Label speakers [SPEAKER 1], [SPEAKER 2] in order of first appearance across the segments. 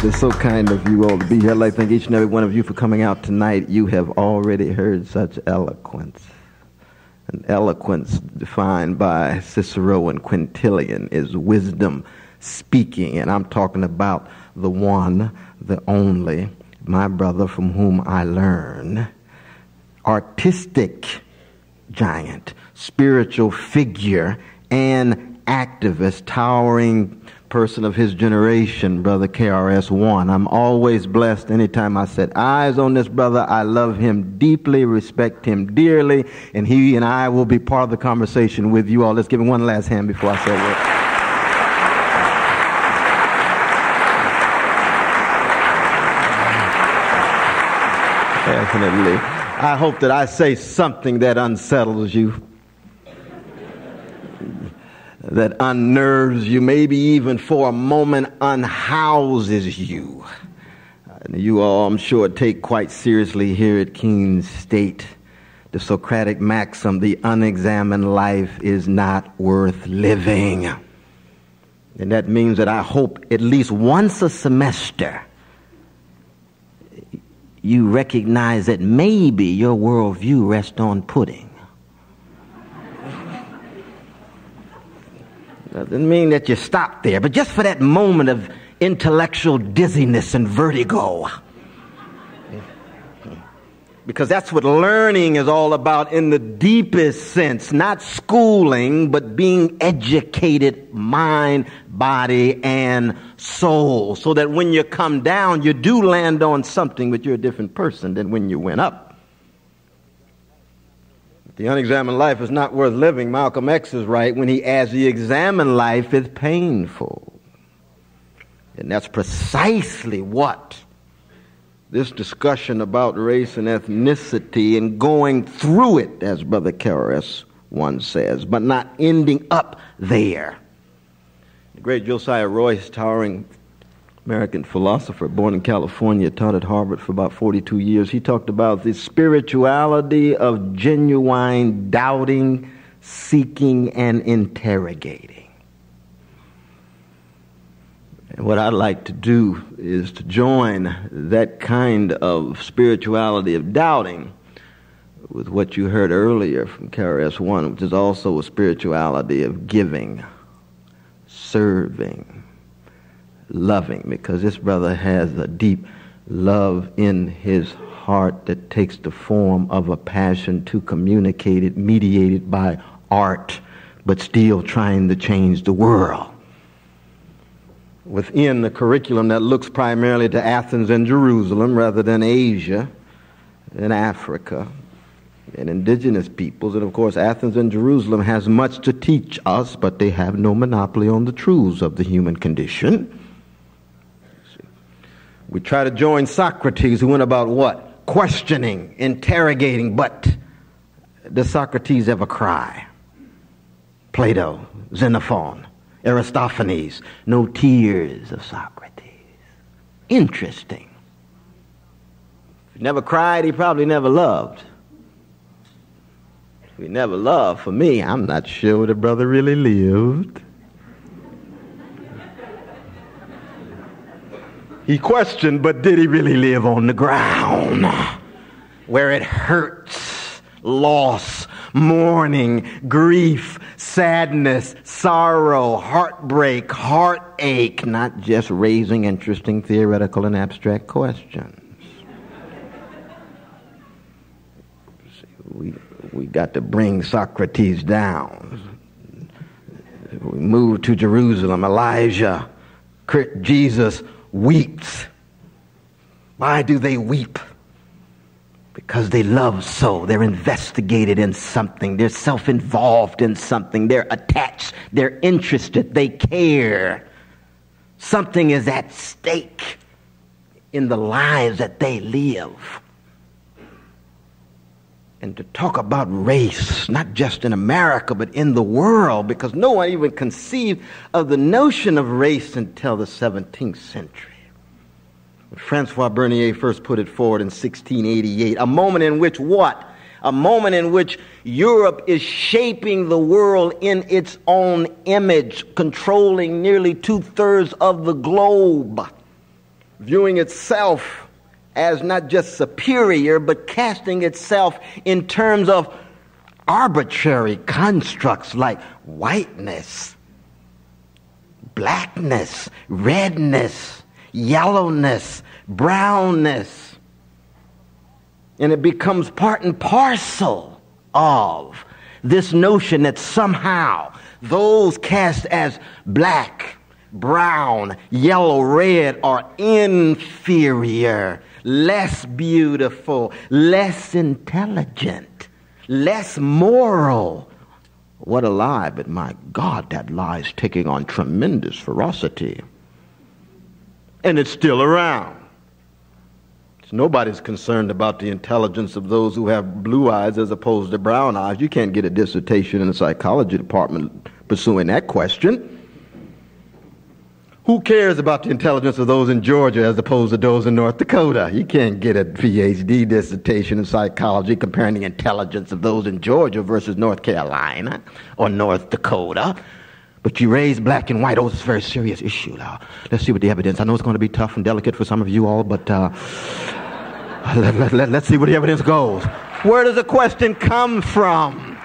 [SPEAKER 1] It's so kind of you all to be here. I'd like to thank each and every one of you for coming out tonight. You have already heard such eloquence. And eloquence defined by Cicero and Quintilian is wisdom speaking. And I'm talking about the one, the only, my brother from whom I learn. Artistic giant, spiritual figure, and activist, towering person of his generation, Brother KRS-One. I'm always blessed anytime I set eyes on this brother. I love him deeply, respect him dearly, and he and I will be part of the conversation with you all. Let's give him one last hand before I say a word. Definitely. I hope that I say something that unsettles you, that unnerves you, maybe even for a moment unhouses you. You all, I'm sure, take quite seriously here at Keene State the Socratic maxim, the unexamined life is not worth living. And that means that I hope at least once a semester you recognize that maybe your worldview rests on pudding. Doesn't mean that you stop there, but just for that moment of intellectual dizziness and vertigo. Because that's what learning is all about in the deepest sense. Not schooling, but being educated mind, body, and soul. So that when you come down, you do land on something, but you're a different person than when you went up. The unexamined life is not worth living. Malcolm X is right when he adds the examined life is painful. And that's precisely what this discussion about race and ethnicity and going through it, as Brother KRS-One says, but not ending up there. The great Josiah Royce, towering American philosopher, born in California, taught at Harvard for about 42 years. He talked about the spirituality of genuine doubting, seeking, and interrogating. And what I'd like to do is to join that kind of spirituality of doubting with what you heard earlier from KRS-One, which is also a spirituality of giving, serving, loving, because this brother has a deep love in his heart that takes the form of a passion to communicate it, mediated by art, but still trying to change the world. Within the curriculum that looks primarily to Athens and Jerusalem rather than Asia and Africa and indigenous peoples. And of course, Athens and Jerusalem has much to teach us, but they have no monopoly on the truths of the human condition. We try to join Socrates, who went about what? Questioning, interrogating, but does Socrates ever cry? Plato, Xenophon, Aristophanes, no tears of Socrates. Interesting. If he never cried, he probably never loved. If he never loved, for me, I'm not sure the brother really lived. He questioned, but did he really live on the ground where it hurts, loss, mourning, grief, sadness, sorrow, heartbreak, heartache, not just raising interesting theoretical and abstract questions. We got to bring Socrates down. We move to Jerusalem. Elijah, Jesus weeps. Why do they weep? Because they love so. They're investigated in something. They're self-involved in something. They're attached. They're interested. They care. Something is at stake in the lives that they live. And to talk about race, not just in America, but in the world, because no one even conceived of the notion of race until the 17th century. When Francois Bernier first put it forward in 1688, a moment in which what? A moment in which Europe is shaping the world in its own image, controlling nearly 2/3 of the globe. viewing itself as not just superior, but casting itself in terms of arbitrary constructs like whiteness, blackness, redness, yellowness, brownness. And it becomes part and parcel of this notion that somehow those cast as black, brown, yellow, red are inferior, less beautiful, less intelligent, less moral. What a lie, but my God, that lie is taking on tremendous ferocity. And it's still around. Nobody's concerned about the intelligence of those who have blue eyes as opposed to brown eyes. You can't get a dissertation in the psychology department pursuing that question. Who cares about the intelligence of those in Georgia as opposed to those in North Dakota? You can't get a PhD dissertation in psychology comparing the intelligence of those in Georgia versus North Carolina or North Dakota. But you raise black and white. Oh, it's a very serious issue now. Let's see what the evidence. I know it's going to be tough and delicate for some of you all, but let's see where the evidence goes. Where does the question come from?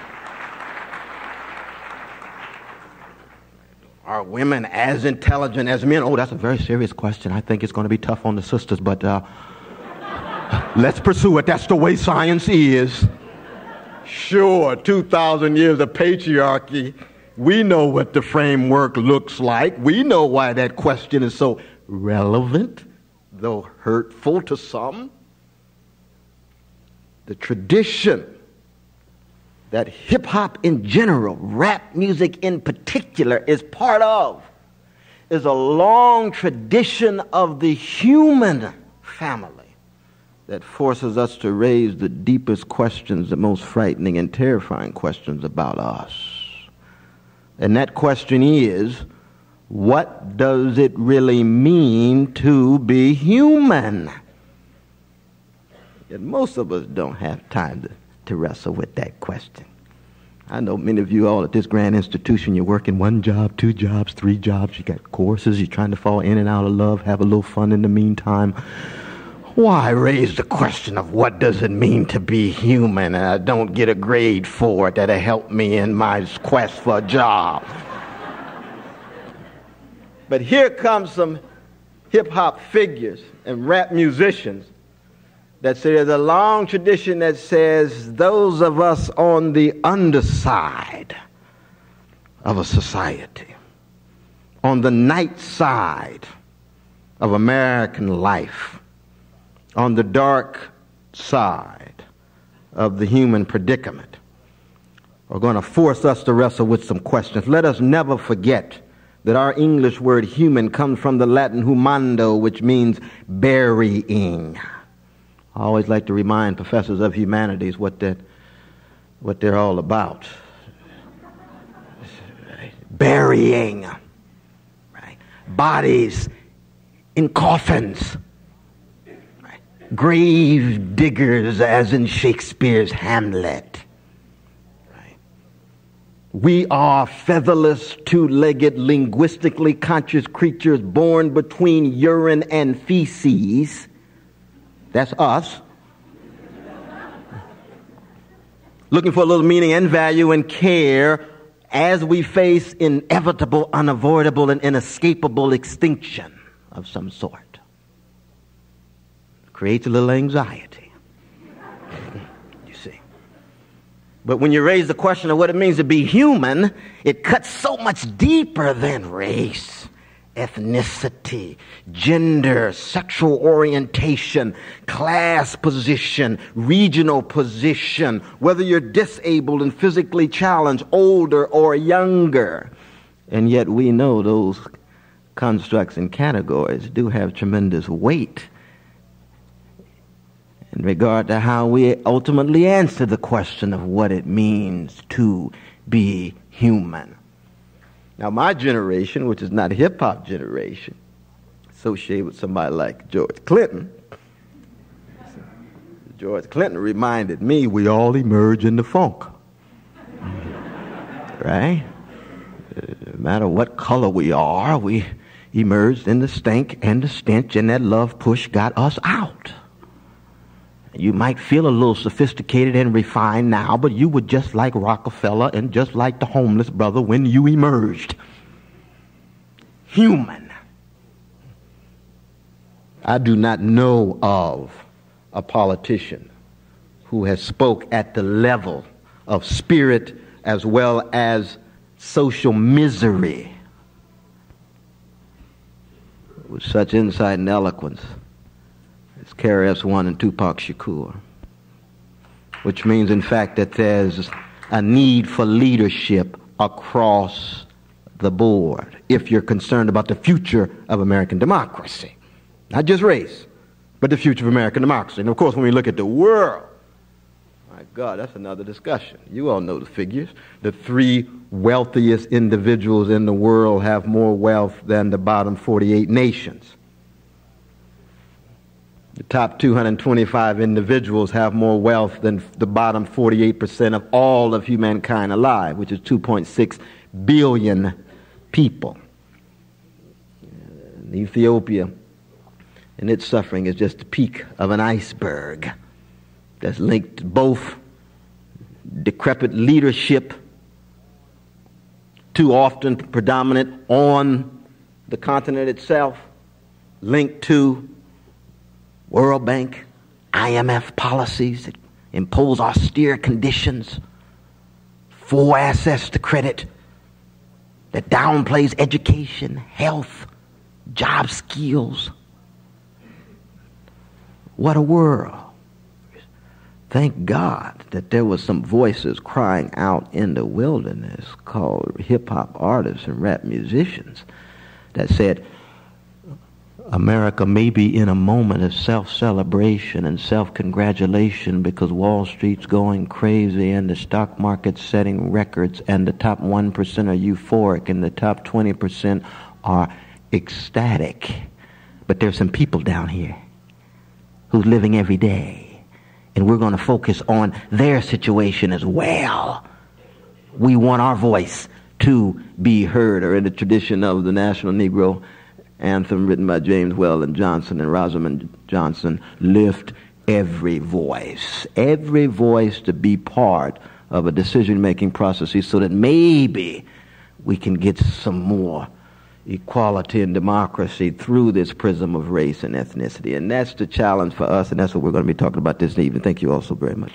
[SPEAKER 1] Are women as intelligent as men? Oh, that's a very serious question. I think it's going to be tough on the sisters, but let's pursue it. That's the way science is. Sure, 2,000 years of patriarchy. We know what the framework looks like. We know why that question is so relevant, though hurtful to some. The tradition that hip-hop in general, rap music in particular, is part of, is a long tradition of the human family that forces us to raise the deepest questions, the most frightening and terrifying questions about us. And that question is, what does it really mean to be human? And most of us don't have time to wrestle with that question. I know many of you all at this grand institution, you're working 1 job, 2 jobs, 3 jobs. You got courses, you're trying to fall in and out of love, have a little fun in the meantime. Why raise the question of what does it mean to be human, and I don't get a grade for it that'll help me in my quest for a job? But here comes some hip-hop figures and rap musicians that say there's a long tradition that says those of us on the underside of a society, on the night side of American life, on the dark side of the human predicament, are going to force us to wrestle with some questions. Let us never forget that our English word human comes from the Latin humando, which means burying. I always like to remind professors of humanities what they're all about. Burying, right? Bodies in coffins, right? Grave diggers, as in Shakespeare's Hamlet. Right? We are featherless, two-legged, linguistically conscious creatures born between urine and feces. That's us. Looking for a little meaning and value and care as we face inevitable, unavoidable, and inescapable extinction of some sort. Creates a little anxiety. You see. But when you raise the question of what it means to be human, it cuts so much deeper than race, ethnicity, gender, sexual orientation, class position, regional position, whether you're disabled and physically challenged, older or younger. And yet we know those constructs and categories do have tremendous weight in regard to how we ultimately answer the question of what it means to be human. Now, my generation, which is not a hip-hop generation, associated with somebody like George Clinton. George Clinton reminded me we all emerge into funk. Right? No matter what color we are, we emerged in the stank and the stench, and that love push got us out. You might feel a little sophisticated and refined now, but you were just like Rockefeller and just like the homeless brother when you emerged. Human. I do not know of a politician who has spoke at the level of spirit as well as social misery with such insight and eloquence as KRS-One and Tupac Shakur, which means, in fact, that there's a need for leadership across the board if you're concerned about the future of American democracy. Not just race, but the future of American democracy. And, of course, when we look at the world, my God, that's another discussion. You all know the figures. The 3 wealthiest individuals in the world have more wealth than the bottom 48 nations. The top 225 individuals have more wealth than the bottom 48% of all of humankind alive, which is 2.6 billion people. And Ethiopia and its suffering is just the peak of an iceberg that's linked to both decrepit leadership, too often predominant on the continent itself, linked to World Bank, IMF policies that impose austere conditions, full access to credit that downplays education, health, job skills. What a world. Thank God that there were some voices crying out in the wilderness called hip-hop artists and rap musicians that said, America may be in a moment of self-celebration and self-congratulation because Wall Street's going crazy and the stock market's setting records and the top 1% are euphoric and the top 20% are ecstatic. But there's some people down here who's living every day, and we're going to focus on their situation as well. We want our voice to be heard, or in the tradition of the National Negro Anthem written by James Weldon Johnson and Rosamond Johnson, lift every voice to be part of a decision-making process so that maybe we can get some more equality and democracy through this prism of race and ethnicity. And that's the challenge for us, and that's what we're going to be talking about this evening. Thank you all so very much.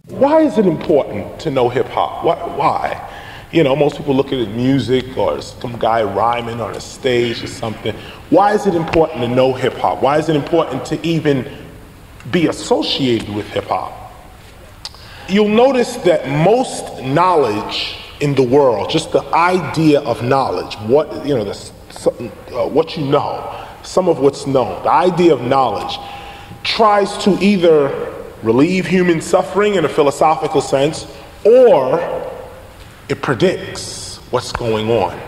[SPEAKER 2] Why is it important to know hip-hop? Why? You know, most people look at it music or some guy rhyming on a stage or something. Why is it important to know hip-hop? Why is it important to even be associated with hip-hop? You'll notice that most knowledge in the world, just the idea of knowledge, what you know, some of what's known, the idea of knowledge tries to either relieve human suffering in a philosophical sense, or it predicts what's going on.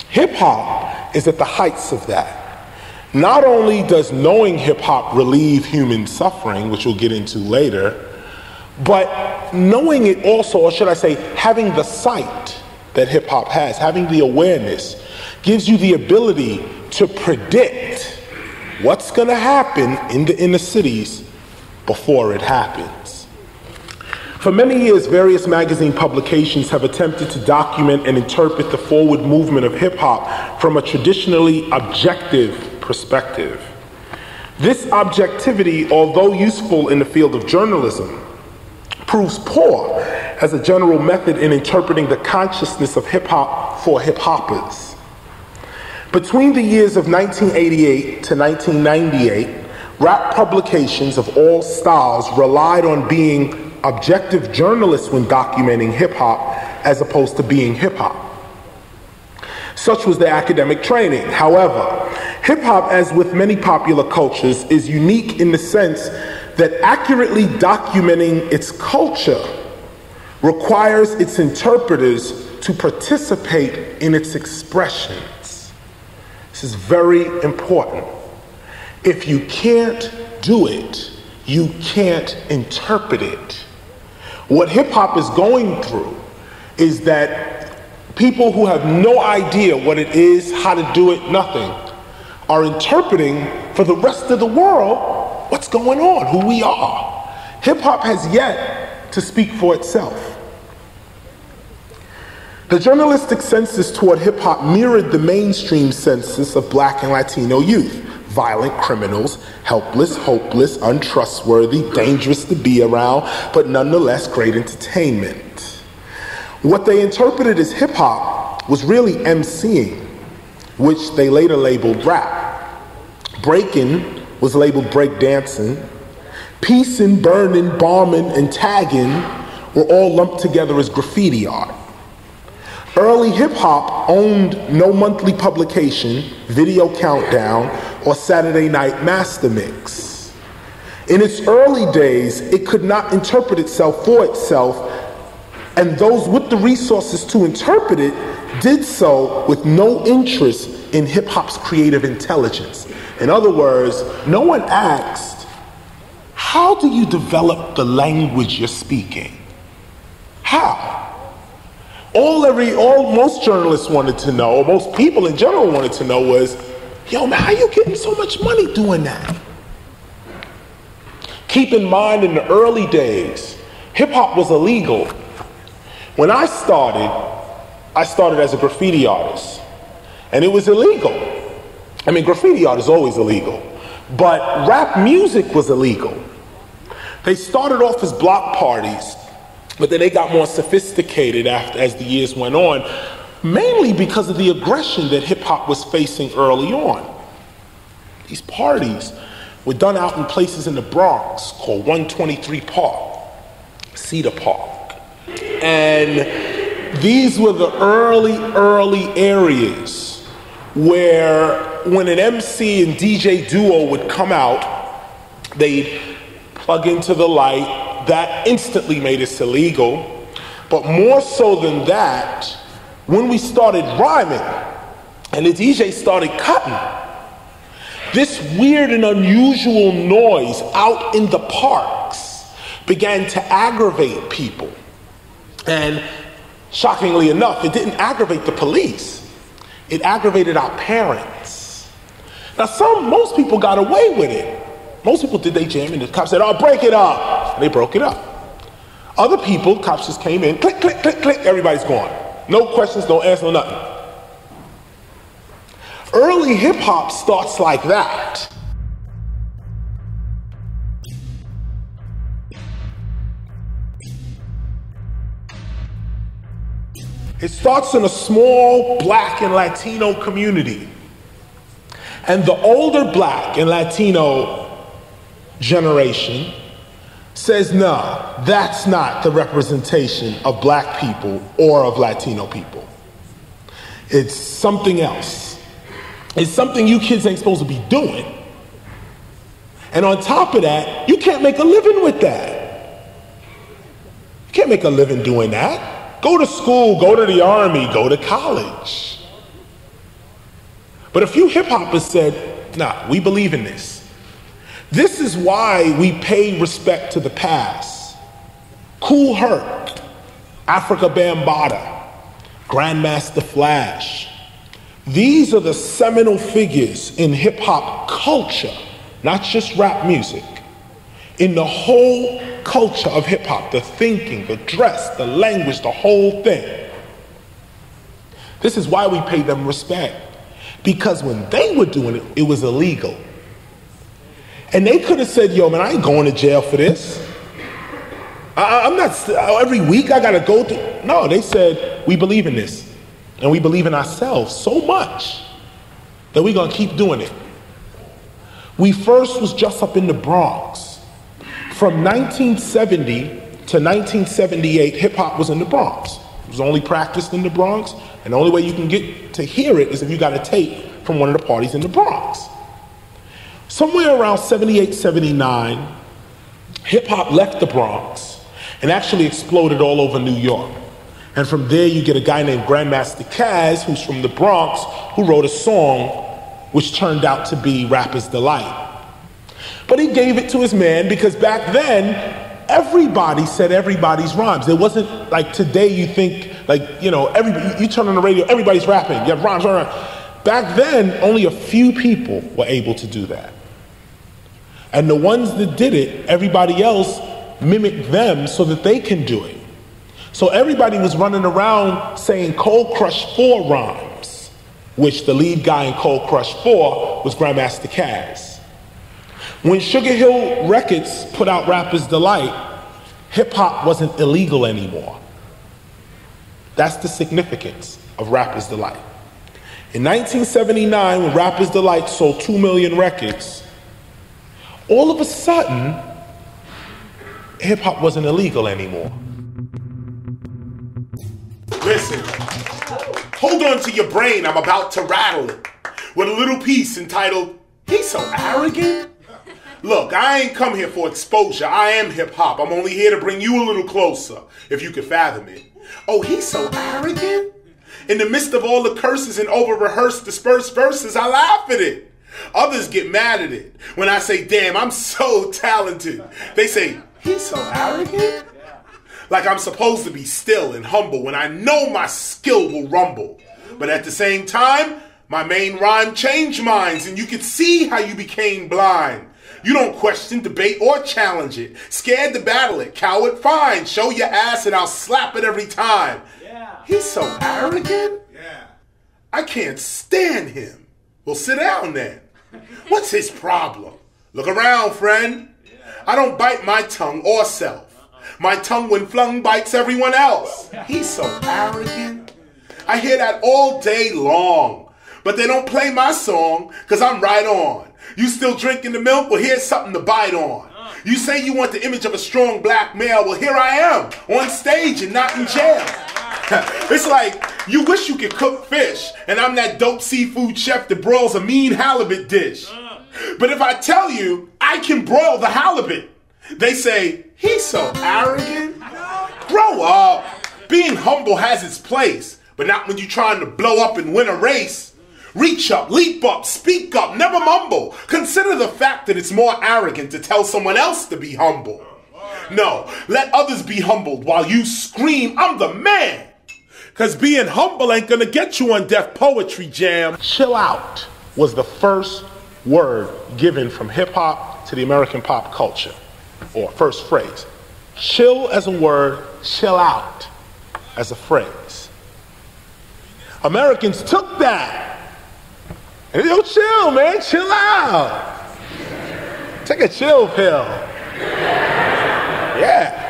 [SPEAKER 2] Hip-hop is at the heights of that. Not only does knowing hip-hop relieve human suffering, which we'll get into later, but knowing it also, or should I say, having the sight that hip-hop has, having the awareness, gives you the ability to predict what's going to happen in the inner cities before it happens. For many years, various magazine publications have attempted to document and interpret the forward movement of hip-hop from a traditionally objective perspective. This objectivity, although useful in the field of journalism, proves poor as a general method in interpreting the consciousness of hip-hop for hip-hoppers. Between the years of 1988 to 1998, rap publications of all styles relied on being objective journalists when documenting hip-hop as opposed to being hip-hop. Such was their academic training. However, hip-hop, as with many popular cultures, is unique in the sense that accurately documenting its culture requires its interpreters to participate in its expressions. This is very important. If you can't do it, you can't interpret it. What hip hop is going through is that people who have no idea what it is, how to do it, nothing, are interpreting for the rest of the world what's going on, who we are. Hip hop has yet to speak for itself. The journalistic census toward hip hop mirrored the mainstream census of Black and Latino youth. Violent criminals, helpless, hopeless, untrustworthy, dangerous to be around, but nonetheless great entertainment. What they interpreted as hip hop was really MCing, which they later labeled rap. Breaking was labeled breakdancing. Piecing, burning, bombing, and tagging were all lumped together as graffiti art. Early hip-hop owned no monthly publication, video countdown, or Saturday night master mix. In its early days, it could not interpret itself for itself, and those with the resources to interpret it did so with no interest in hip-hop's creative intelligence. In other words, no one asked, how do you develop the language you're speaking? How? Most journalists wanted to know, or most people in general wanted to know was, yo man, how you getting so much money doing that? Keep in mind, in the early days, hip hop was illegal. When I started as a graffiti artist, and it was illegal. I mean, graffiti art is always illegal, but rap music was illegal. They started off as block parties, but then they got more sophisticated as the years went on, mainly because of the aggression that hip hop was facing early on. These parties were done out in places in the Bronx called 123 Park, Cedar Park. And these were the early areas where when an MC and DJ duo would come out, they'd plug into the light. That instantly made us illegal. But more so than that, when we started rhyming and the DJ started cutting, this weird and unusual noise out in the parks began to aggravate people. And shockingly enough, it didn't aggravate the police. It aggravated our parents. Now most people got away with it. Most people did they jam and the cops said, oh, break it up. And they broke it up. Other people, cops just came in, click, click, click, click, everybody's gone. No questions, no answers, no nothing. Early hip hop starts like that. It starts in a small Black and Latino community. And the older Black and Latino generation says, no, that's not the representation of Black people or of Latino people. It's something else. It's something you kids ain't supposed to be doing. And on top of that, you can't make a living with that. You can't make a living doing that. Go to school, go to the army, go to college. But a few hip hoppers said, nah, we believe in this. This is why we pay respect to the past. Kool Herc, Africa Bambaataa, Grandmaster Flash. These are the seminal figures in hip hop culture, not just rap music. In the whole culture of hip hop, the thinking, the dress, the language, the whole thing. This is why we pay them respect. Because when they were doing it, it was illegal. And they could have said, yo, man, I ain't going to jail for this. I'm not, every week I got to go through. No, they said, we believe in this. And we believe in ourselves so much that we're going to keep doing it. We first was just up in the Bronx. From 1970 to 1978, hip hop was in the Bronx. It was only practiced in the Bronx. And the only way you can get to hear it is if you got a tape from one of the parties in the Bronx. Somewhere around 78, 79, hip-hop left the Bronx and actually exploded all over New York. And from there you get a guy named Grandmaster Caz, who's from the Bronx, who wrote a song which turned out to be Rapper's Delight. But he gave it to his man because back then, everybody said everybody's rhymes. It wasn't like today you think, like, you know, everybody, you turn on the radio, everybody's rapping. You have rhymes. Back then, only a few people were able to do that. And the ones that did it, everybody else mimicked them so that they can do it. So everybody was running around saying Cold Crush 4 rhymes, which the lead guy in Cold Crush 4 was Grandmaster Caz. When Sugar Hill Records put out Rapper's Delight, hip-hop wasn't illegal anymore. That's the significance of Rapper's Delight. In 1979, when Rapper's Delight sold 2 million records, all of a sudden, hip-hop wasn't illegal anymore.
[SPEAKER 3] Listen, hold on to your brain, I'm about to rattle it with a little piece entitled, "He's So Arrogant." Look, I ain't come here for exposure. I am hip-hop. I'm only here to bring you a little closer, if you could fathom it. Oh, he's so arrogant? In the midst of all the curses and over-rehearsed dispersed verses, I laugh at it. Others get mad at it. When I say, damn, I'm so talented, they say, he's so arrogant? Like I'm supposed to be still and humble when I know my skill will rumble. But at the same time, my main rhyme changed minds, and you could see how you became blind. You don't question, debate, or challenge it. Scared to battle it. Coward, fine. Show your ass and I'll slap it every time. Yeah. He's so arrogant. Yeah. I can't stand him. Well, sit down then. What's his problem? Look around, friend. I don't bite my tongue or self. My tongue, when flung, bites everyone else. He's so arrogant. I hear that all day long. But they don't play my song because I'm right on. You still drinking the milk? Well, here's something to bite on. You say you want the image of a strong black male. Well, here I am, on stage and not in jail. It's like, you wish you could cook fish, and I'm that dope seafood chef that broils a mean halibut dish. But if I tell you, I can broil the halibut, they say, he's so arrogant. Grow up. Being humble has its place, but not when you're trying to blow up and win a race. Reach up, leap up, speak up, never mumble. Consider the fact that it's more arrogant to tell someone else to be humble. No, let others be humbled while you scream, I'm the man. Cause being humble ain't gonna get you on Def Poetry Jam.
[SPEAKER 2] Chill out was the first word given from hip hop to the American pop culture, or first phrase. Chill as a word, chill out as a phrase. Americans took that. And yo, chill, man, chill out. Take a chill pill. Yeah.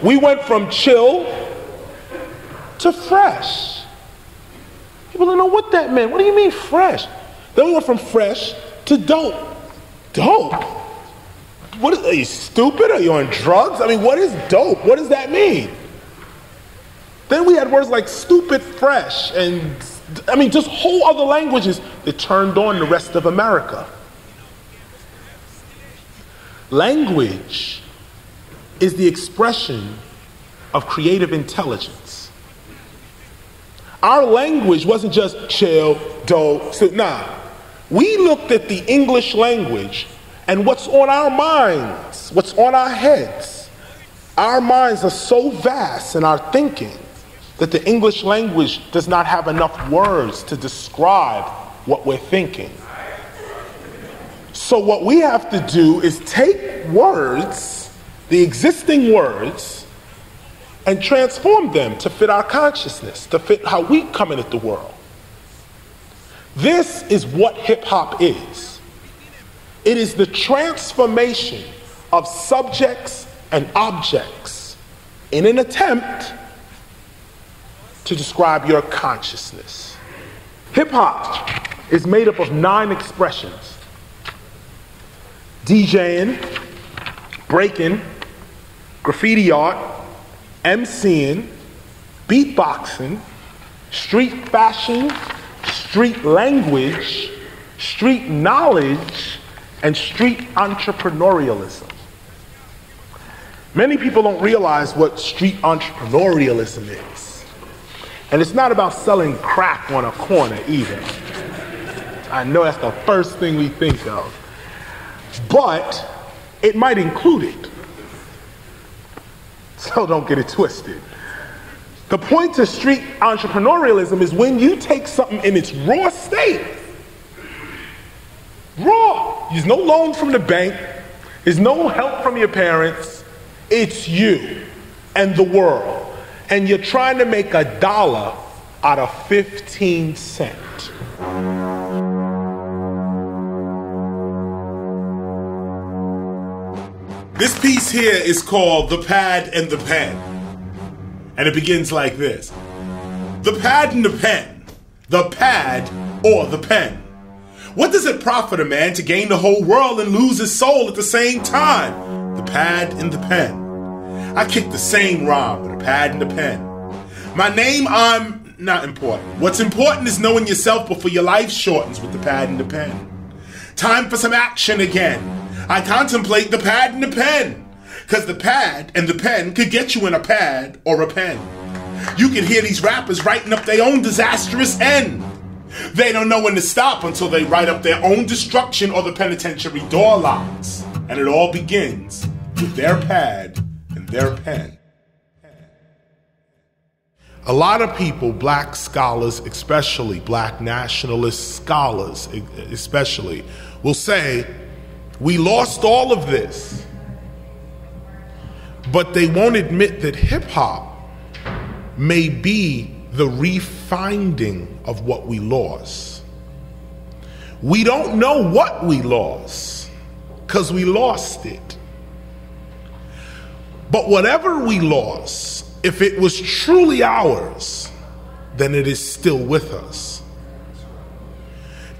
[SPEAKER 2] We went from chill to fresh. People don't know what that meant. What do you mean fresh? Then we went from fresh to dope. Dope? What are you stupid? Are you on drugs? I mean, what is dope? What does that mean? Then we had words like stupid fresh and I mean, just whole other languages that turned on the rest of America. Language is the expression of creative intelligence. Our language wasn't just chill, dope, nah. We looked at the English language and what's on our minds, what's on our heads. Our minds are so vast in our thinking that the English language does not have enough words to describe what we're thinking. So what we have to do is take words, the existing words, and transform them to fit our consciousness, to fit how we come in at the world. This is what hip-hop is. It is the transformation of subjects and objects in an attempt to describe your consciousness. Hip-hop is made up of 9 expressions: DJing, breaking, graffiti art, MCing, beatboxing, street fashion, street language, street knowledge, and street entrepreneurialism. Many people don't realize what street entrepreneurialism is. And it's not about selling crack on a corner either. parents. I know that's the first thing we think of. But it might include it. So don't get it twisted. The point to street entrepreneurialism is when you take something in its raw state. Raw. There's no loan from the bank. There's no help from your parents. It's you and the world. And you're trying to make $1 out of 15 cents.
[SPEAKER 3] This piece here is called The Pad and the Pen. And it begins like this. The pad and the pen. The pad or the pen. What does it profit a man to gain the whole world and lose his soul at the same time? The pad and the pen. I kick the same rhyme with a pad and a pen. My name, I'm not important. What's important is knowing yourself before your life shortens with the pad and the pen. Time for some action again. I contemplate the pad and the pen. Cause the pad and the pen could get you in a pad or a pen. You can hear these rappers writing up their own disastrous end. They don't know when to stop until they write up their own destruction or the penitentiary door locks. And it all begins with their pad and their pen.
[SPEAKER 2] A lot of people, black scholars especially, black nationalist scholars especially, will say, we lost all of this. But they won't admit that hip-hop may be the refinding of what we lost. We don't know what we lost, because we lost it. But whatever we lost, if it was truly ours, then it is still with us.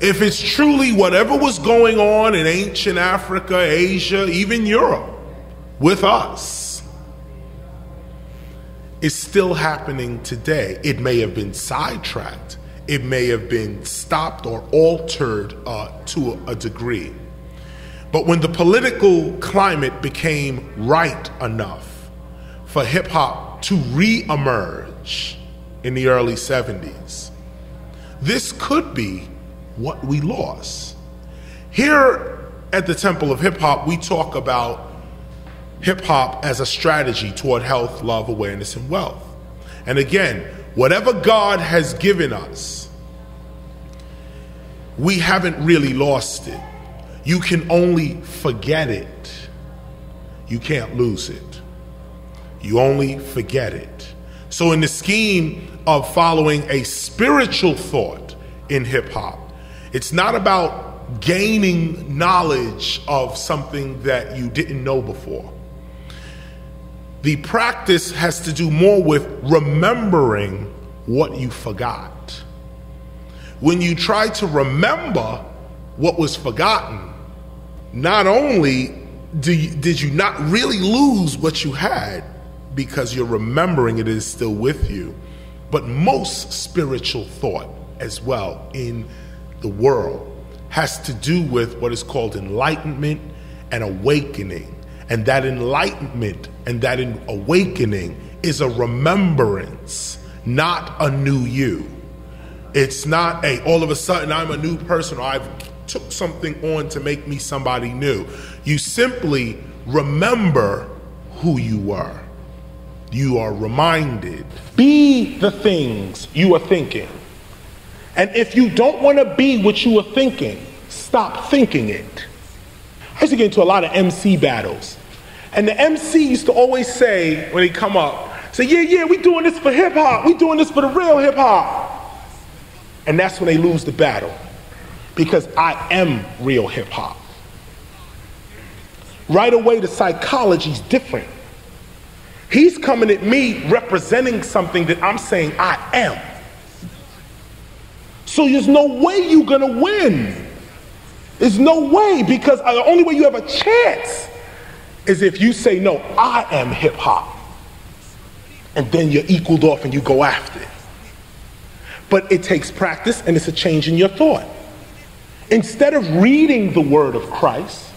[SPEAKER 2] If it's truly whatever was going on in ancient Africa, Asia, even Europe, with us, is still happening today. It may have been sidetracked. It may have been stopped or altered to a degree. But when the political climate became right enough for hip hop to re-emerge in the early 70s, this could be what we lost. Here at the Temple of Hip Hop, we talk about hip-hop as a strategy toward health, love, awareness, and wealth. And again, whatever God has given us, we haven't really lost it. You can only forget it. You can't lose it. You only forget it. So in the scheme of following a spiritual thought in hip-hop, it's not about gaining knowledge of something that you didn't know before. The practice has to do more with remembering what you forgot. When you try to remember what was forgotten, not only did you not really lose what you had because you're remembering it is still with you, but most spiritual thought as well in the world has to do with what is called enlightenment and awakening. And that enlightenment and that awakening is a remembrance, not a new you. It's not all of a sudden I'm a new person or I've took something on to make me somebody new. You simply remember who you were. You are reminded. Be the things you are thinking. And if you don't want to be what you are thinking, stop thinking it. I used to get into a lot of MC battles. And the MC used to always say, when he come up, say, yeah, we doing this for hip hop. We doing this for the real hip hop. And that's when they lose the battle. Because I am real hip hop. Right away, the psychology's different. He's coming at me representing something that I'm saying I am. So there's no way you're gonna win. There's no way, because the only way you have a chance is if you say, no, I am hip hop. And then you're equaled off and you go after it. But it takes practice and it's a change in your thought. Instead of reading the word of Christ,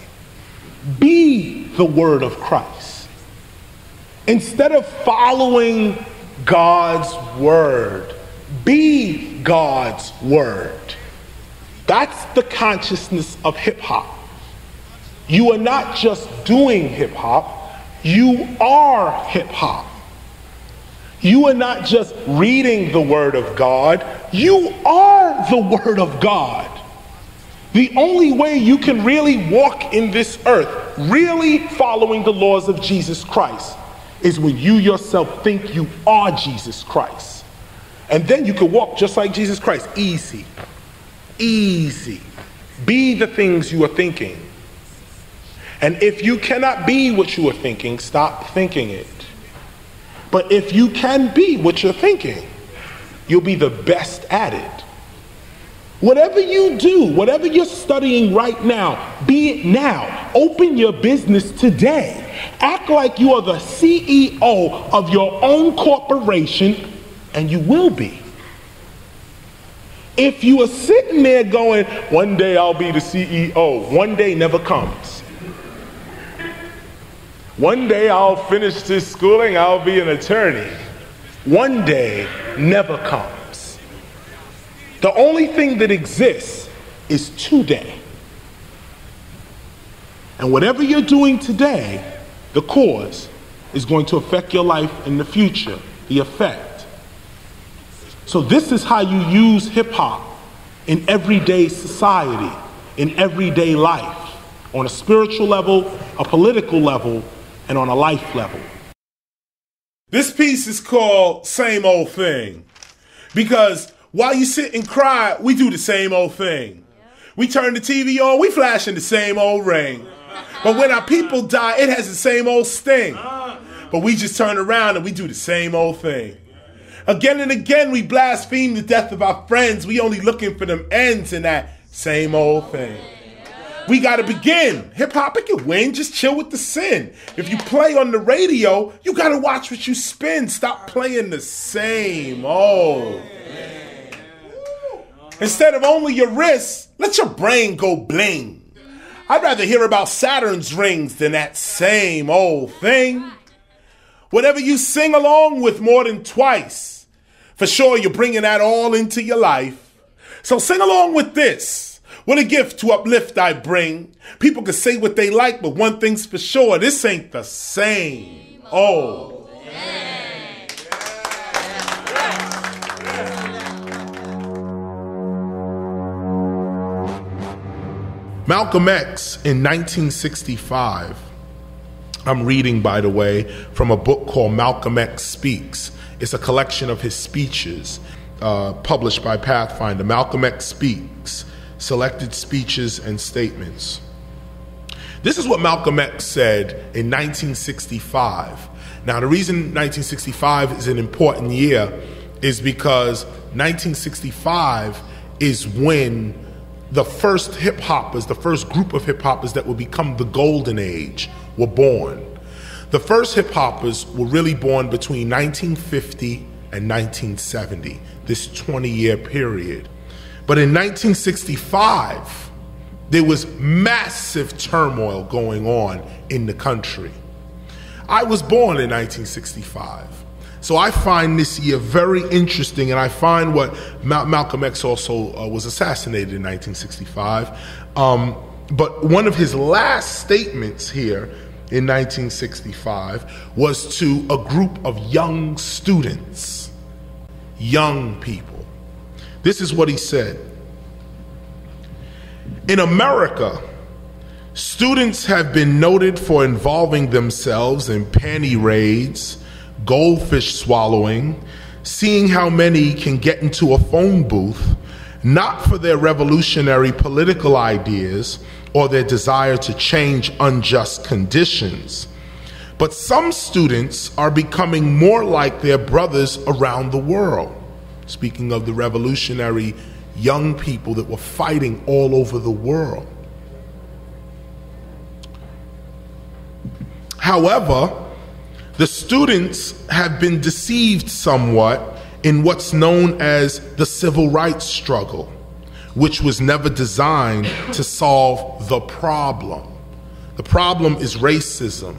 [SPEAKER 2] be the word of Christ. Instead of following God's word, be God's word. That's the consciousness of hip hop. You are not just doing hip hop, you are hip hop. You are not just reading the Word of God, you are the Word of God. The only way you can really walk in this earth, really following the laws of Jesus Christ, is when you yourself think you are Jesus Christ. And then you can walk just like Jesus Christ. Easy. Easy. Be the things you are thinking. And if you cannot be what you are thinking, stop thinking it. But if you can be what you're thinking, you'll be the best at it. Whatever you do, whatever you're studying right now, be it now. Open your business today. Act like you are the CEO of your own corporation, and you will be. If you are sitting there going, one day I'll be the CEO, one day never comes. One day I'll finish this schooling, I'll be an attorney. One day never comes. The only thing that exists is today. And whatever you're doing today, the cause, is going to affect your life in the future, the effect. So this is how you use hip hop in everyday society, in everyday life, on a spiritual level, a political level, and on a life level.
[SPEAKER 3] This piece is called Same Old Thing, because while you sit and cry, we do the same old thing. We turn the TV on, we flashing the same old ring. But when our people die, it has the same old sting. But we just turn around and we do the same old thing. Again and again, we blaspheme the death of our friends. We only looking for them ends in that same old thing. We got to begin. Hip-hop, it can win. Just chill with the sin. If you play on the radio, you got to watch what you spin. Stop playing the same old. Instead of only your wrists, let your brain go bling. I'd rather hear about Saturn's rings than that same old thing. Whatever you sing along with more than twice, for sure you're bringing that all into your life. So sing along with this. What a gift to uplift I bring. People can say what they like, but one thing's for sure, this ain't the same old thing. Malcolm X in 1965, I'm reading, by the way, from a book called Malcolm X Speaks. It's a collection of his speeches published by Pathfinder. Malcolm X Speaks, Selected Speeches and Statements. This is what Malcolm X said in 1965. Now, the reason 1965 is an important year is because 1965 is when the first hip-hoppers, the first group of hip-hoppers that would become the golden age were born. The first hip-hoppers were really born between 1950 and 1970, this 20-year period. But in 1965, there was massive turmoil going on in the country. I was born in 1965. So I find this year very interesting, and I find what Malcolm X also was assassinated in 1965. But one of his last statements here in 1965 was to a group of young students, young people. This is what he said. In America, students have been noted for involving themselves in panty raids, goldfish swallowing, seeing how many can get into a phone booth, not for their revolutionary political ideas or their desire to change unjust conditions. But some students are becoming more like their brothers around the world. Speaking of the revolutionary young people that were fighting all over the world. However, the students have been deceived somewhat in what's known as the civil rights struggle, which was never designed to solve the problem. The problem is racism,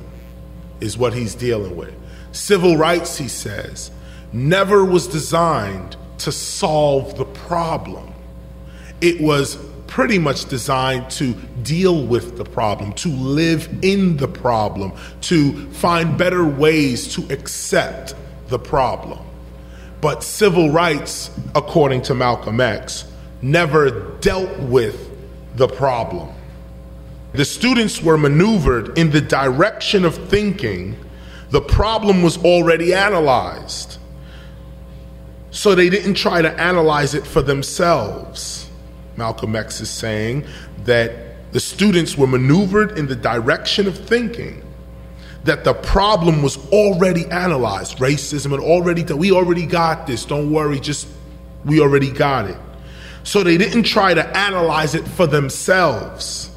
[SPEAKER 3] is what he's dealing with. Civil rights, he says, never was designed to solve the problem. It was
[SPEAKER 2] pretty much designed to deal with the problem, to live in the problem, to find better ways to accept the problem. But civil rights, according to Malcolm X, never dealt with the problem. The students were maneuvered in the direction of thinking the problem was already analyzed. So they didn't try to analyze it for themselves. Malcolm X is saying that the students were maneuvered in the direction of thinking that the problem was already analyzed. Racism had already done, we already got this, don't worry, we already got it. So they didn't try to analyze it for themselves.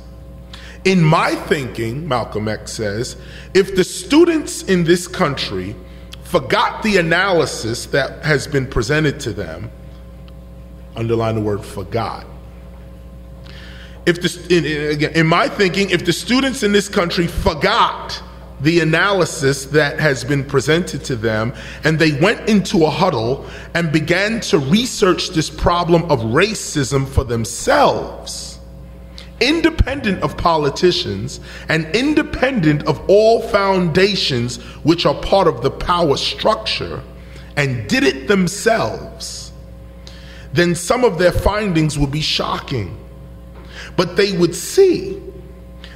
[SPEAKER 2] In my thinking, Malcolm X says, if the students in this country forgot the analysis that has been presented to them, underline the word forgot. In my thinking, if the students in this country forgot the analysis that has been presented to them, and they went into a huddle and began to research this problem of racism for themselves, independent of politicians and independent of all foundations which are part of the power structure, and did it themselves, then some of their findings would be shocking. But they would see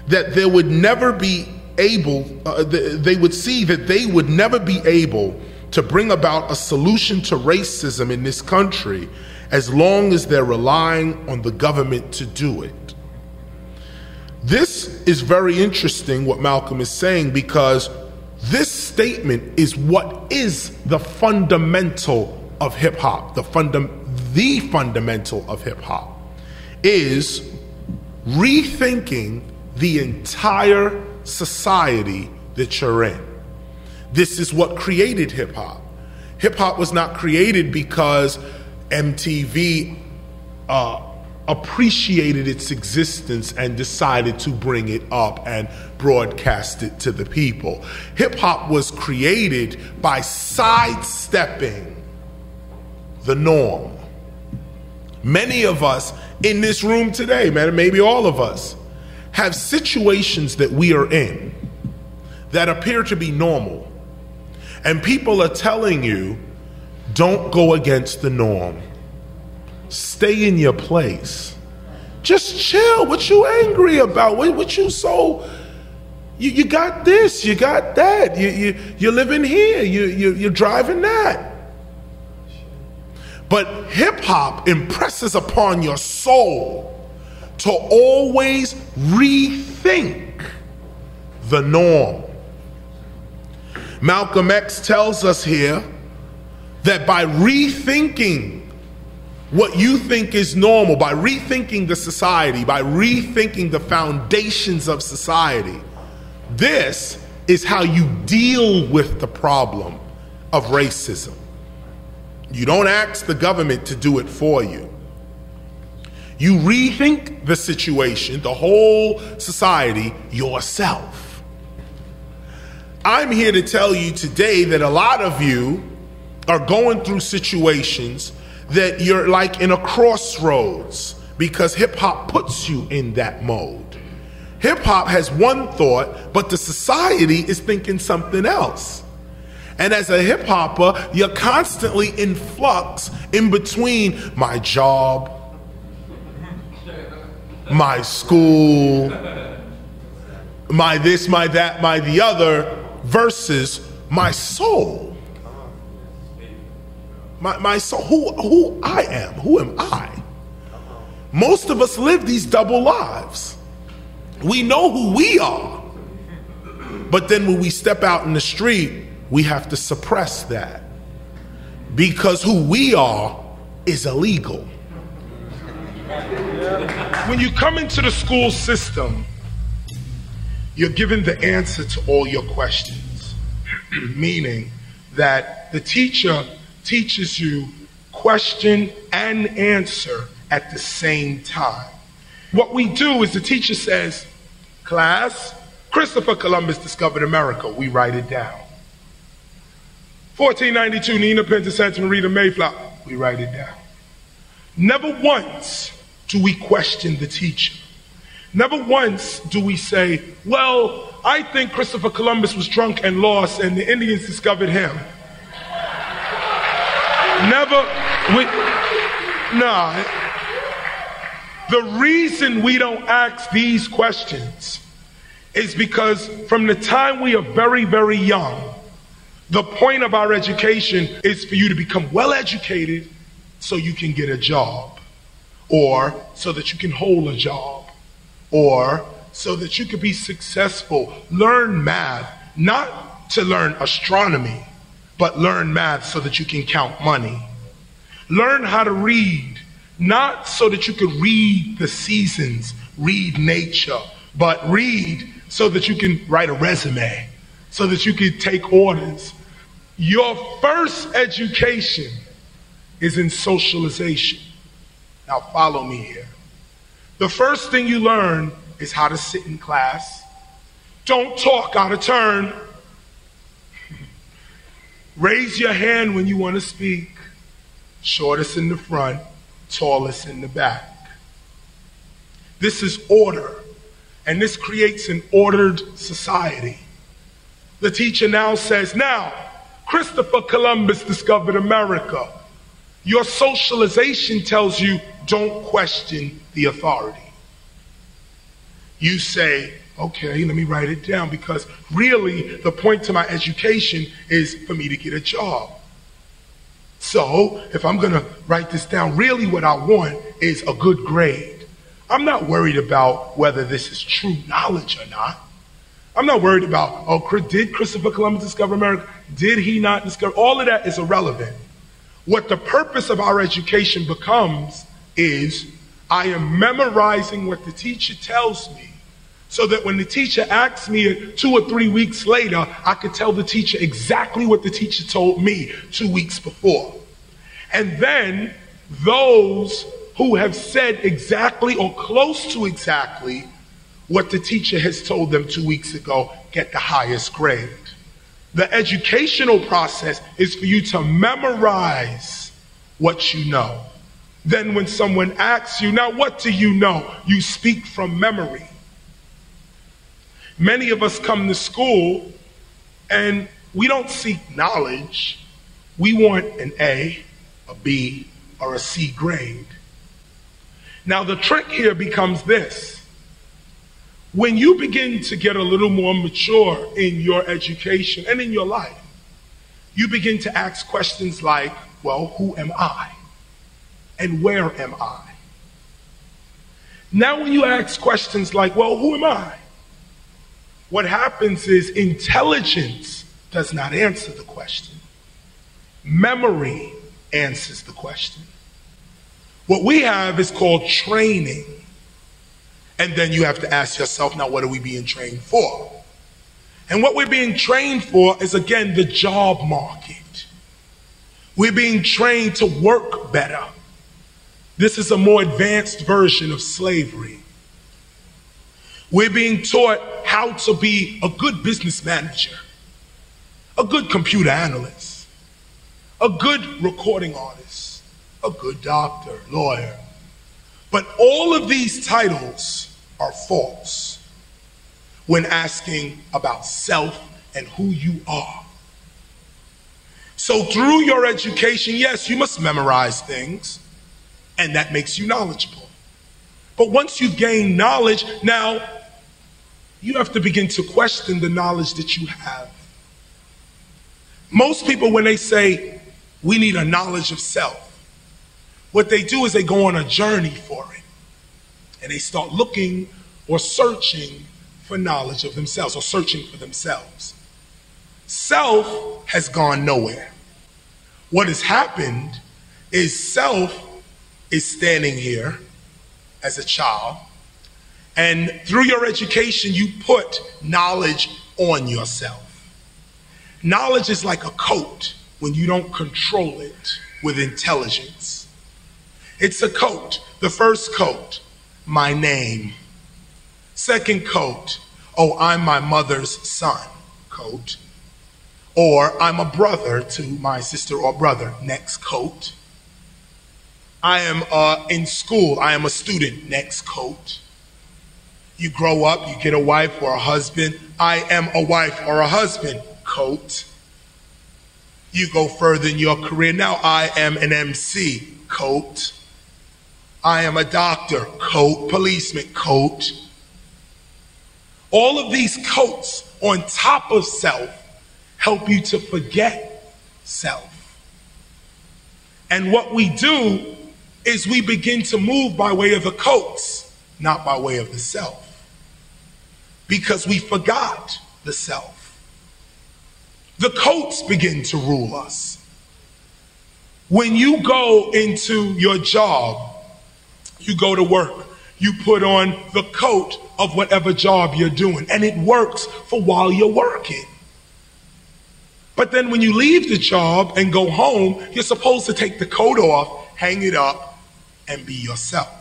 [SPEAKER 2] that there would never be they would see that they would never be able to bring about a solution to racism in this country as long as they're relying on the government to do it. This is very interesting what Malcolm is saying, because this statement is what is the fundamental of hip hop. The fundamental of hip hop is rethinking the entire society that you're in. This is what created hip hop. Hip hop was not created because MTV appreciated its existence and decided to bring it up and broadcast it to the people. Hip hop was created by sidestepping the norm. Many of us in this room today, man, maybe all of us, have situations that we are in that appear to be normal. And people are telling you, don't go against the norm. Stay in your place. Just chill. What you angry about? What you so... You got this, you got that. You're living here, you're driving that. But hip hop impresses upon your soul to always rethink the norm. Malcolm X tells us here that by rethinking what you think is normal, by rethinking the society, by rethinking the foundations of society, this is how you deal with the problem of racism. You don't ask the government to do it for you. You rethink the situation, the whole society, yourself. I'm here to tell you today that a lot of you are going through situations that you're like in a crossroads because hip hop puts you in that mode. Hip hop has one thought, but the society is thinking something else. And as a hip hopper, you're constantly in flux in between my job, my school, my this, my that, my the other, versus my soul. My soul, who I am, who am I? Most of us live these double lives. We know who we are, but then when we step out in the street, we have to suppress that because who we are is illegal. When you come into the school system, you're given the answer to all your questions, meaning that the teacher teaches you question and answer at the same time. What we do is the teacher says, class, Christopher Columbus discovered America. We write it down. 1492, Nina Pinta Santa Maria Mayflower. We write it down. Never once do we question the teacher. Never once do we say, well, I think Christopher Columbus was drunk and lost and the Indians discovered him. The reason we don't ask these questions is because from the time we are very, very young, the point of our education is for you to become well educated so you can get a job, or so that you can hold a job, or so that you can be successful. Learn math, not to learn astronomy, but learn math so that you can count money. Learn how to read, not so that you could read the seasons, read nature, but read so that you can write a resume, so that you can take orders. Your first education is in socialization. Now follow me here. The first thing you learn is how to sit in class. Don't talk out of turn. Raise your hand when you want to speak. Shortest in the front, tallest in the back. This is order, and this creates an ordered society. The teacher now says, now, Christopher Columbus discovered America. Your socialization tells you, don't question the authority. You say, okay, let me write it down, because really the point to my education is for me to get a job. So if I'm going to write this down, really what I want is a good grade. I'm not worried about whether this is true knowledge or not. I'm not worried about, oh, did Christopher Columbus discover America? Did he not discover? All of that is irrelevant. What the purpose of our education becomes is I am memorizing what the teacher tells me, so that when the teacher asks me 2 or 3 weeks later, I could tell the teacher exactly what the teacher told me 2 weeks before. And then those who have said exactly or close to exactly what the teacher has told them 2 weeks ago get the highest grade. The educational process is for you to memorize what you know. Then when someone asks you, now what do you know? You speak from memory. Many of us come to school and we don't seek knowledge. We want an A, a B, or a C grade. Now the trick here becomes this. When you begin to get a little more mature in your education and in your life, you begin to ask questions like, well, who am I? And where am I? Now when you ask questions like, well, who am I? What happens is intelligence does not answer the question. Memory answers the question. What we have is called training. And then you have to ask yourself, now what are we being trained for? And what we're being trained for is, again, the job market. We're being trained to work better. This is a more advanced version of slavery. We're being taught how to be a good business manager, a good computer analyst, a good recording artist, a good doctor, lawyer. But all of these titles are false when asking about self and who you are. So through your education, yes, you must memorize things, and that makes you knowledgeable. But once you've gained knowledge, now you have to begin to question the knowledge that you have. Most people, when they say we need a knowledge of self, what they do is they go on a journey for it. And they start looking or searching for knowledge of themselves, or searching for themselves. Self has gone nowhere. What has happened is self is standing here as a child, and through your education, you put knowledge on yourself. Knowledge is like a coat when you don't control it with intelligence. It's a coat. The first coat, my name. Second coat, oh, I'm my mother's son, coat. Or I'm a brother to my sister or brother, next coat. I am in school. I am a student. Next coat. You grow up, you get a wife or a husband. I am a wife or a husband. Coat. You go further in your career. Now I am an MC. Coat. I am a doctor. Coat. Policeman. Coat. All of these coats on top of self help you to forget self. And what we do is we begin to move by way of the coats, not by way of the self. Because we forgot the self. The coats begin to rule us. When you go into your job, you go to work, you put on the coat of whatever job you're doing, and it works for while you're working. But then when you leave the job and go home, you're supposed to take the coat off, hang it up, and be yourself.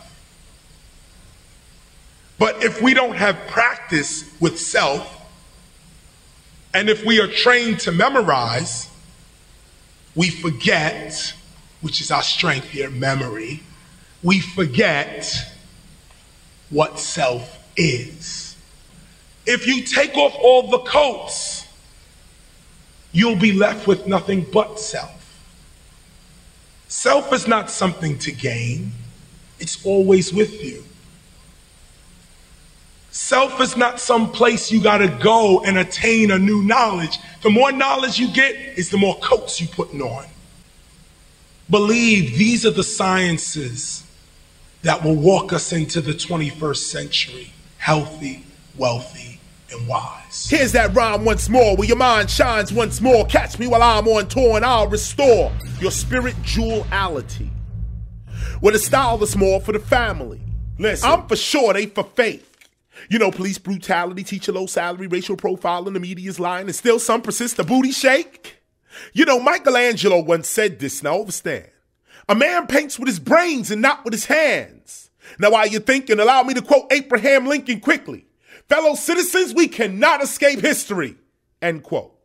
[SPEAKER 2] But if we don't have practice with self, and if we are trained to memorize, we forget, which is our strength here, memory, we forget what self is. If you take off all the coats, you'll be left with nothing but self. Self is not something to gain. It's always with you. Self is not some place you gotta go and attain a new knowledge. The more knowledge you get is the more coats you putting on. Believe these are the sciences that will walk us into the 21st century, healthy, wealthy, and wise.
[SPEAKER 3] Here's that rhyme once more, where your mind shines once more. Catch me while I'm on tour and I'll restore your spirit duality. With a style that's more for the family. Listen, I'm for sure they for faith. You know, police brutality, teacher low salary, racial profiling, the media's lying, and still some persist, the booty shake. You know, Michelangelo once said this, now understand. A man paints with his brains and not with his hands. Now while you're thinking, allow me to quote Abraham Lincoln quickly. Fellow citizens, we cannot escape history, end quote.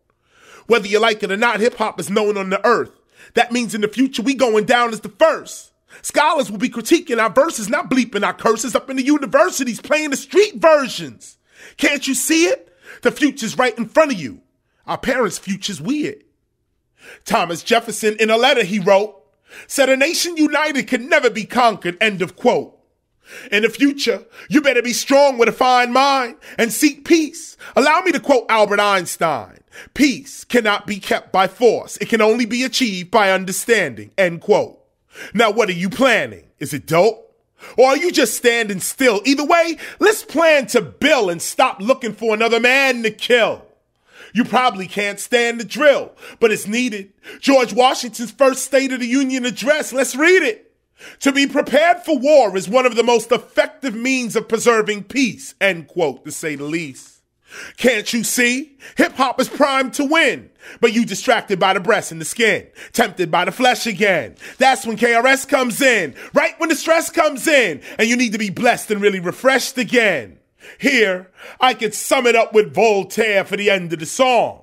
[SPEAKER 3] Whether you like it or not, hip-hop is known on the earth. That means in the future, we going down as the first. Scholars will be critiquing our verses, not bleeping our curses up in the universities, playing the street versions. Can't you see it? The future's right in front of you. Our parents' future's weird. Thomas Jefferson, in a letter he wrote, said a nation united can never be conquered, end of quote. In the future, you better be strong with a fine mind and seek peace. Allow me to quote Albert Einstein. Peace cannot be kept by force. It can only be achieved by understanding, end quote. Now, what are you planning? Is it dope? Or are you just standing still? Either way, let's plan to build and stop looking for another man to kill. You probably can't stand the drill, but it's needed. George Washington's first State of the Union address, let's read it. To be prepared for war is one of the most effective means of preserving peace, end quote, to say the least. Can't you see? Hip-hop is primed to win, but you distracted by the breast and the skin, tempted by the flesh again. That's when KRS comes in, right when the stress comes in, and you need to be blessed and really refreshed again. Here, I could sum it up with Voltaire for the end of the song.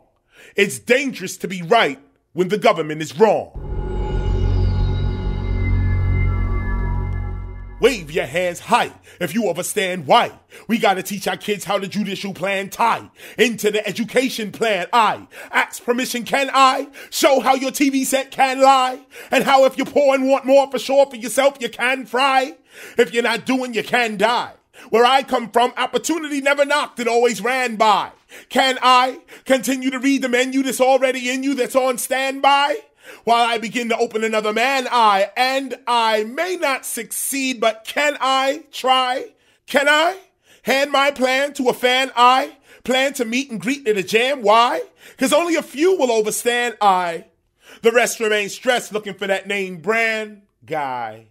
[SPEAKER 3] It's dangerous to be right when the government is wrong. Wave your hands high if you understand why. We gotta teach our kids how the judicial plan tie into the education plan. I ask permission, can I show how your TV set can lie? And how if you're poor and want more for sure for yourself, you can fry? If you're not doing, you can die. Where I come from, opportunity never knocked, it always ran by. Can I continue to read the menu that's already in you, that's on standby? While I begin to open another man eye, and I may not succeed, but can I try? Can I hand my plan to a fan I plan to meet and greet at a jam? Why? Because only a few will overstand I. The rest remain stressed looking for that name brand guy.